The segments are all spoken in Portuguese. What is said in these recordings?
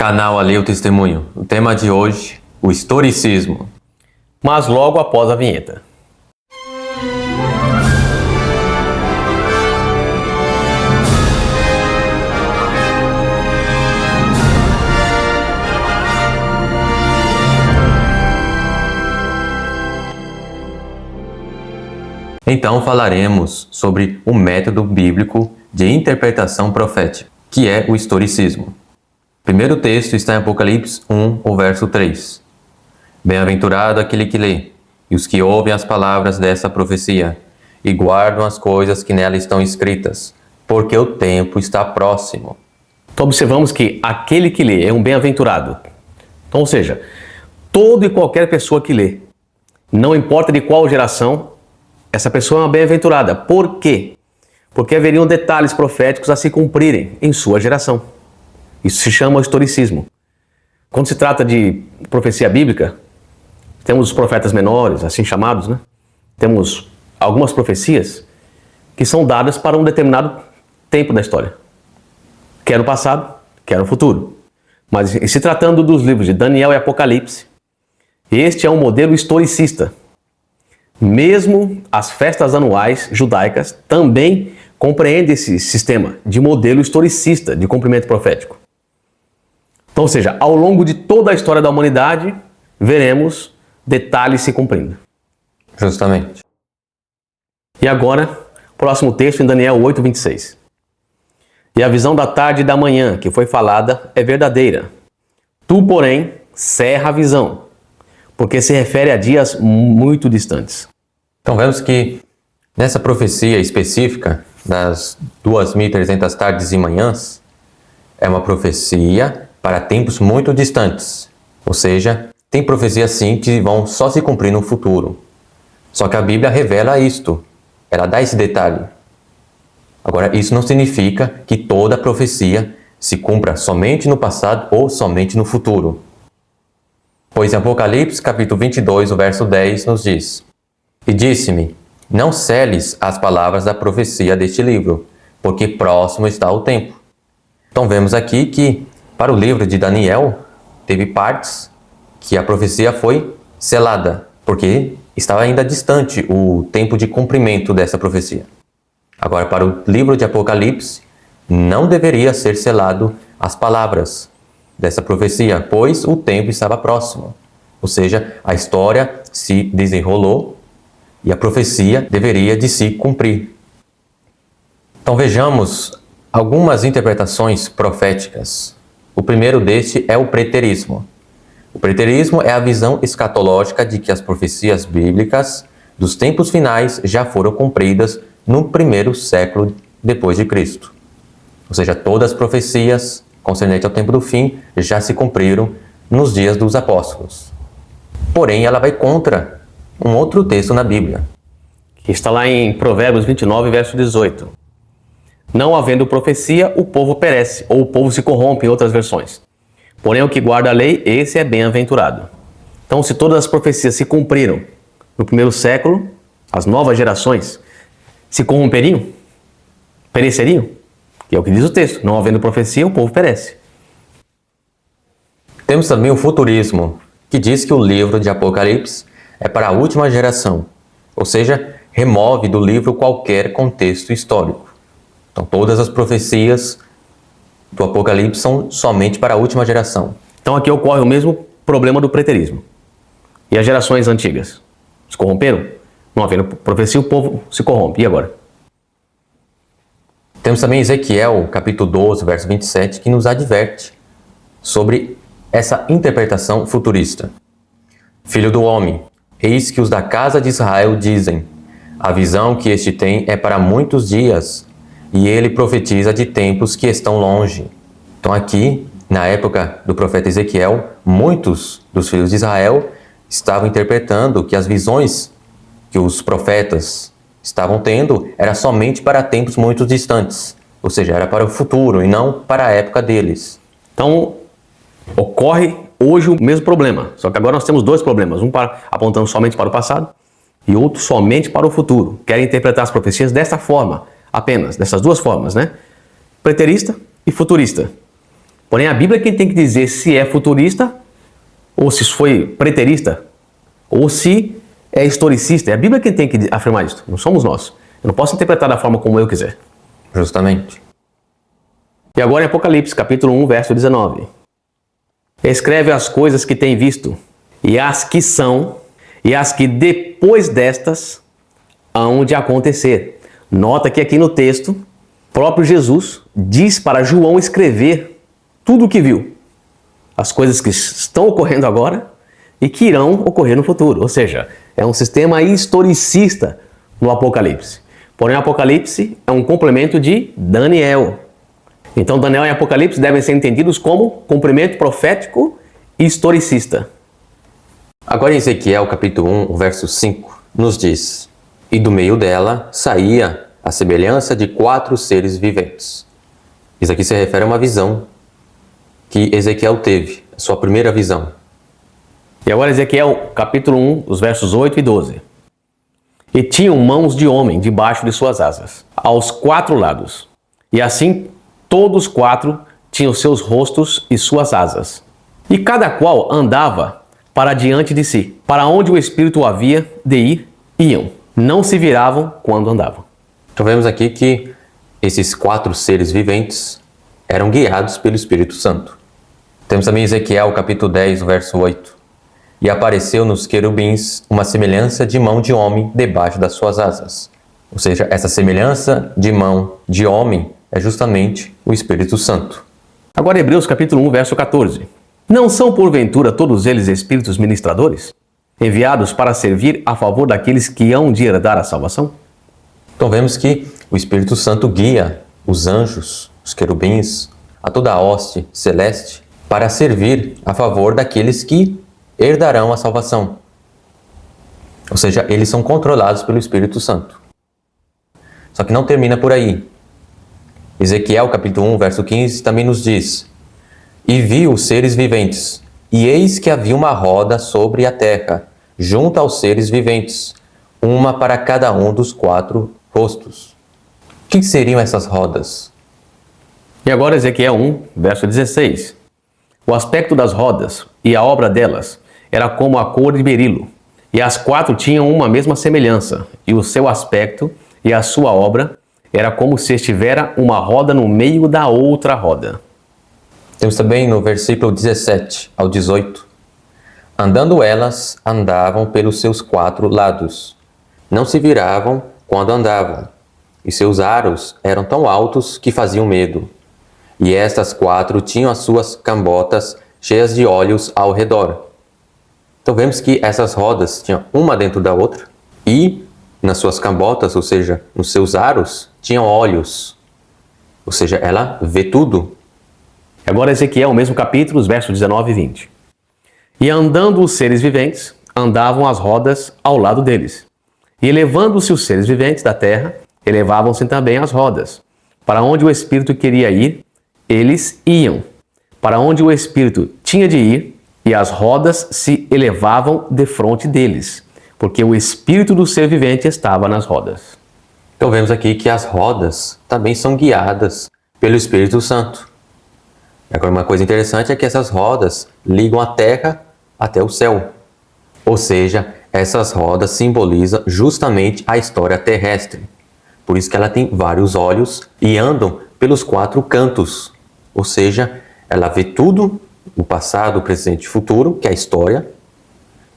Canal Ali o Testemunho. O tema de hoje, o historicismo. Mas logo após a vinheta. Então falaremos sobre o método bíblico de interpretação profética, que é o historicismo. O primeiro texto está em Apocalipse 1, o verso 3. Bem-aventurado aquele que lê, e os que ouvem as palavras dessa profecia, e guardam as coisas que nela estão escritas, porque o tempo está próximo. Então observamos que aquele que lê é um bem-aventurado. Então, ou seja, toda e qualquer pessoa que lê, não importa de qual geração, essa pessoa é uma bem-aventurada. Por quê? Porque haveriam detalhes proféticos a se cumprirem em sua geração. Isso se chama historicismo. Quando se trata de profecia bíblica, temos os profetas menores, assim chamados, né? Temos algumas profecias que são dadas para um determinado tempo da história. Quer no passado, quer no futuro. Mas em se tratando dos livros de Daniel e Apocalipse, este é um modelo historicista. Mesmo as festas anuais judaicas também compreendem esse sistema de modelo historicista de cumprimento profético. Então, ou seja, ao longo de toda a história da humanidade, veremos detalhes se cumprindo. Justamente. E agora, próximo texto em Daniel 8:26. E a visão da tarde e da manhã que foi falada é verdadeira. Tu, porém, cerra a visão, porque se refere a dias muito distantes. Então vemos que nessa profecia específica das 2.300 tardes e manhãs, é uma profecia para tempos muito distantes. Ou seja, tem profecias sim que vão só se cumprir no futuro. Só que a Bíblia revela isto, ela dá esse detalhe. Agora, isso não significa que toda profecia se cumpra somente no passado ou somente no futuro. Pois em Apocalipse, capítulo 22, o verso 10, nos diz: E disse-me, não seles as palavras da profecia deste livro, porque próximo está o tempo. Então vemos aqui que, para o livro de Daniel, teve partes que a profecia foi selada, porque estava ainda distante o tempo de cumprimento dessa profecia. Agora, para o livro de Apocalipse, não deveria ser selado as palavras dessa profecia, pois o tempo estava próximo. Ou seja, a história se desenrolou e a profecia deveria de se cumprir. Então vejamos algumas interpretações proféticas. O primeiro deste é o preterismo. O preterismo é a visão escatológica de que as profecias bíblicas dos tempos finais já foram cumpridas no primeiro século depois de Cristo. Ou seja, todas as profecias concernentes ao tempo do fim já se cumpriram nos dias dos apóstolos. Porém, ela vai contra um outro texto na Bíblia, Que está lá em Provérbios 29, verso 18. Não havendo profecia, o povo perece, ou o povo se corrompe, em outras versões. Porém, o que guarda a lei, esse é bem-aventurado. Então, se todas as profecias se cumpriram no primeiro século, as novas gerações se corromperiam? Pereceriam? Que é o que diz o texto. Não havendo profecia, o povo perece. Temos também o futurismo, que diz que o livro de Apocalipse é para a última geração, ou seja, remove do livro qualquer contexto histórico. Então todas as profecias do Apocalipse são somente para a última geração. Então aqui ocorre o mesmo problema do preterismo. E as gerações antigas? Se corromperam? Não havendo profecia, o povo se corrompe. E agora? Temos também Ezequiel, capítulo 12, verso 27, que nos adverte sobre essa interpretação futurista. Filho do homem, eis que os da casa de Israel dizem, a visão que este tem é para muitos dias, e ele profetiza de tempos que estão longe. Então aqui, na época do profeta Ezequiel, muitos dos filhos de Israel estavam interpretando que as visões que os profetas estavam tendo era somente para tempos muito distantes, ou seja, era para o futuro e não para a época deles. Então, ocorre hoje o mesmo problema, só que agora nós temos dois problemas, apontando somente para o passado e outro somente para o futuro. Querem interpretar as profecias dessa forma, apenas, dessas duas formas, né? Preterista e futurista. Porém, a Bíblia é quem tem que dizer se é futurista, ou se foi preterista, ou se é historicista. É a Bíblia quem tem que afirmar isso, não somos nós. Eu não posso interpretar da forma como eu quiser. Justamente. E agora em Apocalipse, capítulo 1, verso 19. Escreve as coisas que tem visto, e as que são, e as que depois destas hão de acontecer. Nota que aqui no texto, próprio Jesus diz para João escrever tudo o que viu. As coisas que estão ocorrendo agora e que irão ocorrer no futuro. Ou seja, é um sistema historicista no Apocalipse. Porém, o Apocalipse é um complemento de Daniel. Então, Daniel e Apocalipse devem ser entendidos como complemento profético e historicista. Agora em Ezequiel, capítulo 1, o verso 5, nos diz: E do meio dela saía a semelhança de 4 seres viventes. Isso aqui se refere a uma visão que Ezequiel teve, a sua primeira visão. E agora Ezequiel, capítulo 1, os versos 8 e 12. E tinham mãos de homem debaixo de suas asas, aos 4 lados. E assim todos 4 tinham seus rostos e suas asas. E cada qual andava para diante de si. Para onde o Espírito havia de ir, iam. Não se viravam quando andavam. Então vemos aqui que esses 4 seres viventes eram guiados pelo Espírito Santo. Temos também Ezequiel, capítulo 10, verso 8. E apareceu nos querubins uma semelhança de mão de homem debaixo das suas asas. Ou seja, essa semelhança de mão de homem é justamente o Espírito Santo. Agora Hebreus capítulo 1, verso 14. Não são porventura todos eles espíritos ministradores, enviados para servir a favor daqueles que hão de herdar a salvação? Então vemos que o Espírito Santo guia os anjos, os querubins, a toda a hoste celeste para servir a favor daqueles que herdarão a salvação. Ou seja, eles são controlados pelo Espírito Santo. Só que não termina por aí. Ezequiel capítulo 1, verso 15 também nos diz: E vi os seres viventes, e eis que havia uma roda sobre a terra, junto aos seres viventes, uma para cada um dos 4 rostos. O que seriam essas rodas? E agora Ezequiel 1, verso 16. O aspecto das rodas e a obra delas era como a cor de berilo, e as 4 tinham uma mesma semelhança, e o seu aspecto e a sua obra era como se estivera uma roda no meio da outra roda. Temos também no versículo 17 ao 18. Andando elas, andavam pelos seus 4 lados. Não se viravam quando andavam. E seus aros eram tão altos que faziam medo. E estas 4 tinham as suas cambotas cheias de olhos ao redor. Então vemos que essas rodas tinham uma dentro da outra. E nas suas cambotas, ou seja, nos seus aros, tinham olhos. Ou seja, ela vê tudo. Agora Ezequiel, o mesmo capítulo, os versos 19 e 20. E andando os seres viventes, andavam as rodas ao lado deles. E elevando-se os seres viventes da terra, elevavam-se também as rodas. Para onde o Espírito queria ir, eles iam. Para onde o Espírito tinha de ir, e as rodas se elevavam defronte deles, porque o Espírito do ser vivente estava nas rodas. Então vemos aqui que as rodas também são guiadas pelo Espírito Santo. Agora, uma coisa interessante é que essas rodas ligam a terra até o céu. Ou seja, essas rodas simbolizam justamente a história terrestre. Por isso que ela tem vários olhos e andam pelos 4 cantos. Ou seja, ela vê tudo, o passado, o presente e o futuro, que é a história,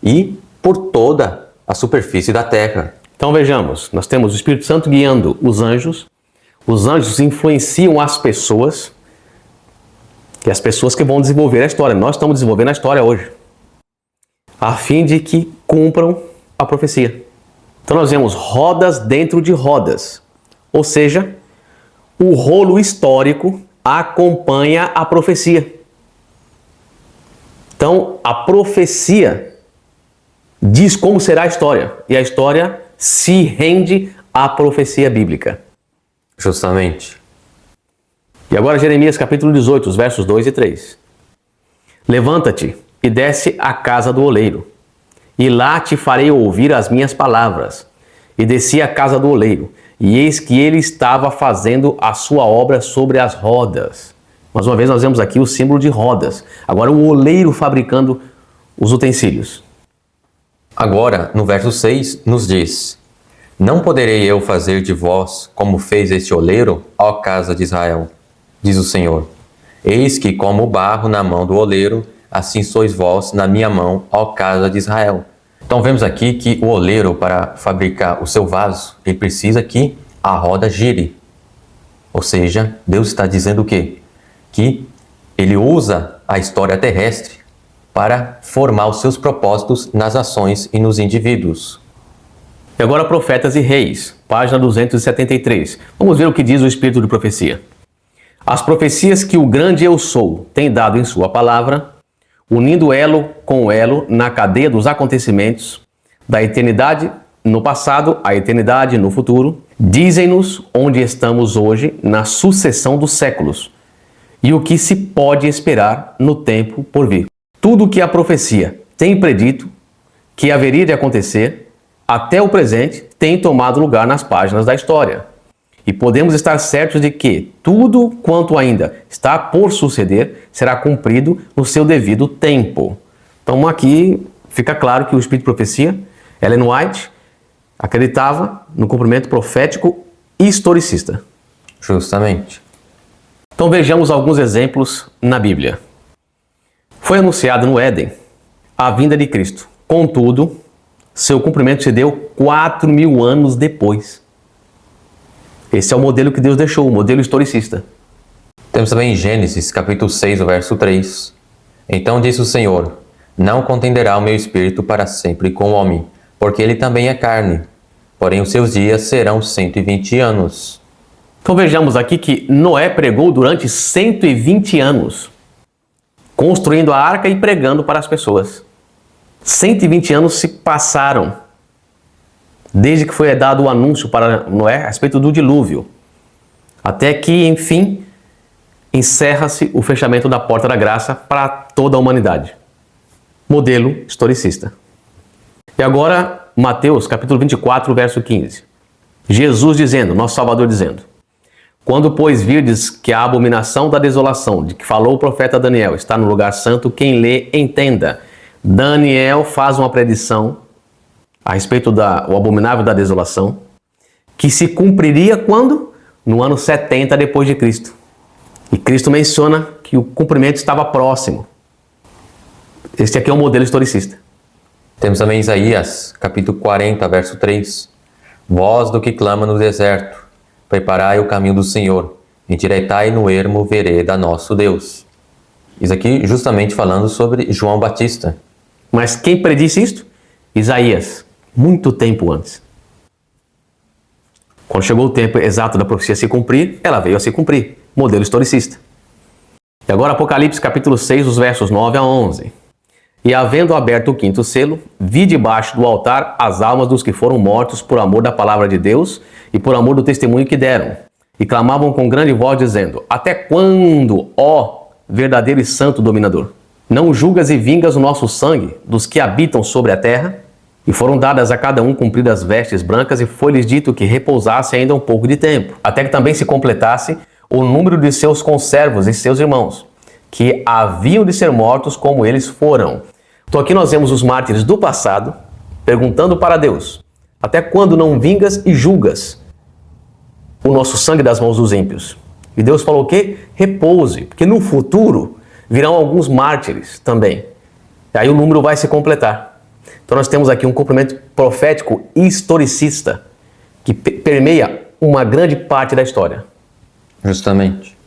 e por toda a superfície da terra. Então vejamos, nós temos o Espírito Santo guiando os anjos influenciam as pessoas, e as pessoas que vão desenvolver a história. Nós estamos desenvolvendo a história hoje, a fim de que cumpram a profecia. Então nós vemos rodas dentro de rodas, ou seja, o rolo histórico acompanha a profecia. Então a profecia diz como será a história, e a história se rende à profecia bíblica. Justamente. E agora Jeremias capítulo 18, os versos 2 e 3. Levanta-te e desce à casa do oleiro, e lá te farei ouvir as minhas palavras. E desci à casa do oleiro, e eis que ele estava fazendo a sua obra sobre as rodas. Mais uma vez nós vemos aqui o símbolo de rodas. Agora o oleiro fabricando os utensílios. Agora, no verso 6, nos diz: Não poderei eu fazer de vós como fez este oleiro, ó casa de Israel, diz o Senhor. Eis que como o barro na mão do oleiro, assim sois vós na minha mão, ó casa de Israel. Então vemos aqui que o oleiro, para fabricar o seu vaso, ele precisa que a roda gire. Ou seja, Deus está dizendo o quê? Que ele usa a história terrestre para formar os seus propósitos nas ações e nos indivíduos. E agora Profetas e Reis, página 273. Vamos ver o que diz o Espírito de Profecia. As profecias que o grande Eu Sou tem dado em sua palavra, unindo elo com elo na cadeia dos acontecimentos, da eternidade no passado à eternidade no futuro, dizem-nos onde estamos hoje na sucessão dos séculos e o que se pode esperar no tempo por vir. Tudo o que a profecia tem predito que haveria de acontecer até o presente tem tomado lugar nas páginas da história. E podemos estar certos de que tudo quanto ainda está por suceder será cumprido no seu devido tempo. Então aqui fica claro que o Espírito de Profecia, Ellen White, acreditava no cumprimento profético e historicista. Justamente. Então vejamos alguns exemplos na Bíblia. Foi anunciado no Éden a vinda de Cristo. Contudo, seu cumprimento se deu 4.000 anos depois. Esse é o modelo que Deus deixou, o modelo historicista. Temos também em Gênesis, capítulo 6, o verso 3. Então disse o Senhor: Não contenderá o meu espírito para sempre com o homem, porque ele também é carne. Porém os seus dias serão 120 anos. Então vejamos aqui que Noé pregou durante 120 anos, construindo a arca e pregando para as pessoas. 120 anos se passaram, desde que foi dado o anúncio para Noé a respeito do dilúvio, até que, enfim, encerra-se o fechamento da porta da graça para toda a humanidade. Modelo historicista. E agora, Mateus, capítulo 24, verso 15. Jesus dizendo, nosso Salvador dizendo: Quando, pois, virdes que a abominação da desolação, de que falou o profeta Daniel, está no lugar santo, quem lê, entenda. Daniel faz uma predição a respeito do abominável da desolação, que se cumpriria quando? No ano 70 depois de Cristo. E Cristo menciona que o cumprimento estava próximo. Este aqui é um modelo historicista. Temos também Isaías, capítulo 40, verso 3. Voz do que clama no deserto, preparai o caminho do Senhor, endireitai no ermo vereda nosso Deus. Isso aqui justamente falando sobre João Batista. Mas quem predisse isto? Isaías, muito tempo antes. Quando chegou o tempo exato da profecia se cumprir, ela veio a se cumprir. Modelo historicista. E agora Apocalipse capítulo 6, os versos 9 a 11. E havendo aberto o quinto selo, vi debaixo do altar as almas dos que foram mortos por amor da palavra de Deus e por amor do testemunho que deram. E clamavam com grande voz dizendo: Até quando, ó verdadeiro e santo dominador, não julgas e vingas o nosso sangue dos que habitam sobre a terra? E foram dadas a cada um compridas vestes brancas, e foi-lhes dito que repousasse ainda um pouco de tempo, até que também se completasse o número de seus conservos e seus irmãos, que haviam de ser mortos como eles foram. Então aqui nós vemos os mártires do passado perguntando para Deus: até quando não vingas e julgas o nosso sangue das mãos dos ímpios? E Deus falou o quê? Repouse, porque no futuro virão alguns mártires também. E aí o número vai se completar. Então nós temos aqui um cumprimento profético historicista que permeia uma grande parte da história. Justamente.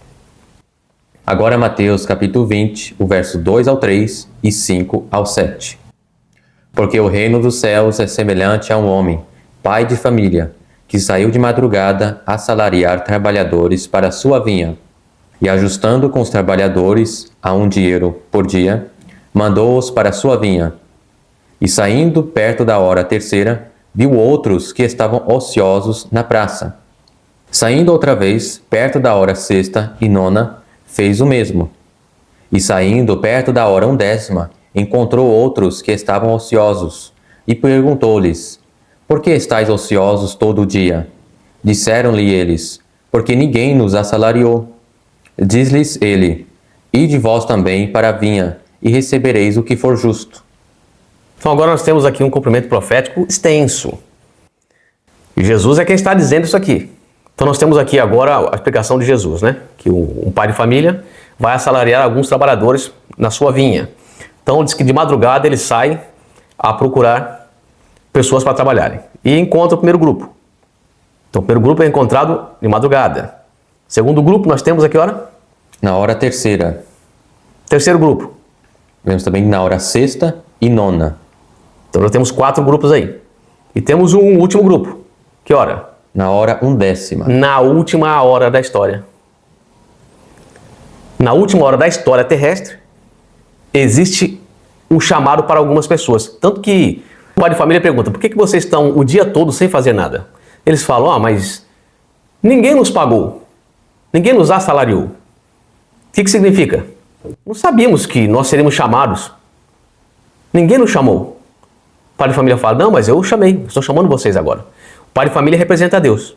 Agora Mateus capítulo 20, o verso 2 ao 3 e 5 ao 7. Porque o reino dos céus é semelhante a um homem, pai de família, que saiu de madrugada a salariar trabalhadores para a sua vinha, e ajustando com os trabalhadores a um dinheiro por dia, mandou-os para a sua vinha. E saindo perto da hora terceira, viu outros que estavam ociosos na praça. Saindo outra vez, perto da hora sexta e nona, fez o mesmo. E saindo perto da hora undécima, encontrou outros que estavam ociosos, e perguntou-lhes: Por que estáis ociosos todo o dia? Disseram-lhe eles: Porque ninguém nos assalariou. Diz-lhes ele: Ide vós também para a vinha, e recebereis o que for justo. Então agora nós temos aqui um cumprimento profético extenso. E Jesus é quem está dizendo isso aqui. Então nós temos aqui agora a explicação de Jesus, né? Que um pai de família vai assalariar alguns trabalhadores na sua vinha. Então diz que de madrugada ele sai a procurar pessoas para trabalharem. E encontra o primeiro grupo. Então o primeiro grupo é encontrado de madrugada. Segundo grupo nós temos aqui, hora? Na hora terceira. Terceiro grupo. Vemos também na hora sexta e nona. Então nós temos 4 grupos aí. E temos um último grupo. Que hora? Na hora 1/10. Na última hora da história. Na última hora da história terrestre, existe um chamado para algumas pessoas. Tanto que o pai de família pergunta: por que vocês estão o dia todo sem fazer nada? Eles falam: mas ninguém nos pagou. Ninguém nos assalariou. O que significa? Não sabíamos que nós seríamos chamados. Ninguém nos chamou. O pai de família fala: não, mas eu chamei, estou chamando vocês agora. O pai de família representa a Deus.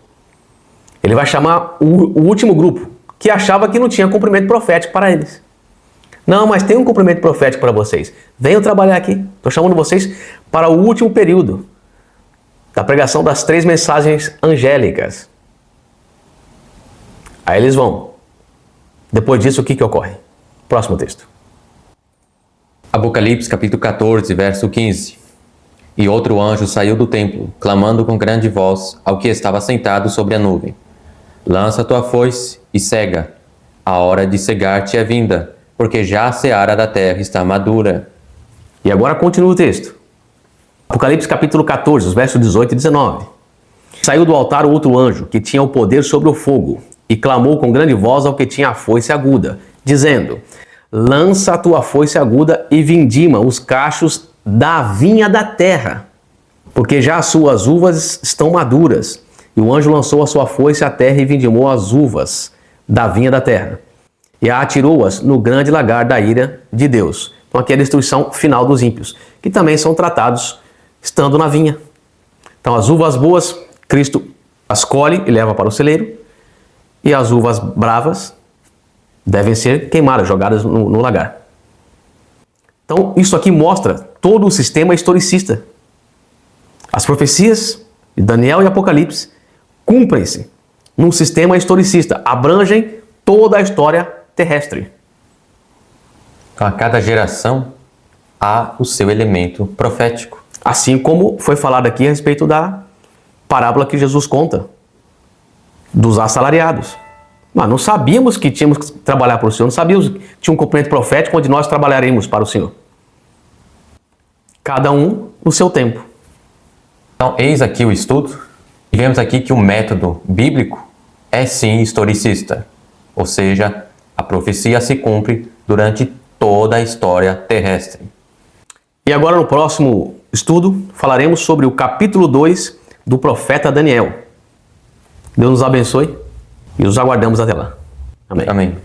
Ele vai chamar o último grupo, que achava que não tinha cumprimento profético para eles. Não, mas tem um cumprimento profético para vocês. Venham trabalhar aqui. Estou chamando vocês para o último período da pregação das 3 mensagens angélicas. Aí eles vão. Depois disso, o que ocorre? Próximo texto. Apocalipse capítulo 14, verso 15. E outro anjo saiu do templo, clamando com grande voz ao que estava sentado sobre a nuvem: Lança tua foice e cega. A hora de cegar-te é vinda, porque já a seara da terra está madura. E agora continua o texto. Apocalipse capítulo 14, os versos 18 e 19. Saiu do altar o outro anjo, que tinha o poder sobre o fogo, e clamou com grande voz ao que tinha a foice aguda, dizendo: Lança a tua foice aguda e vindima os cachos da vinha da terra, porque já as suas uvas estão maduras. E o anjo lançou a sua foice à terra e vindimou as uvas da vinha da terra, e atirou-as no grande lagar da ira de Deus. Então aqui é a destruição final dos ímpios, que também são tratados estando na vinha. Então as uvas boas, Cristo as colhe e leva para o celeiro, e as uvas bravas devem ser queimadas, jogadas no lagar. Então isso aqui mostra todo o sistema historicista. As profecias de Daniel e Apocalipse cumprem-se num sistema historicista, abrangem toda a história terrestre. Então, a cada geração há o seu elemento profético. Assim como foi falado aqui a respeito da parábola que Jesus conta dos assalariados. Mas não sabíamos que tínhamos que trabalhar para o Senhor, não sabíamos que tinha um cumprimento profético onde nós trabalharemos para o Senhor. Cada um no seu tempo. Então, eis aqui o estudo, e vemos aqui que o método bíblico é sim historicista, ou seja, a profecia se cumpre durante toda a história terrestre. E agora no próximo estudo falaremos sobre o capítulo 2 do profeta Daniel. Deus nos abençoe e os aguardamos até lá. Amém. Amém.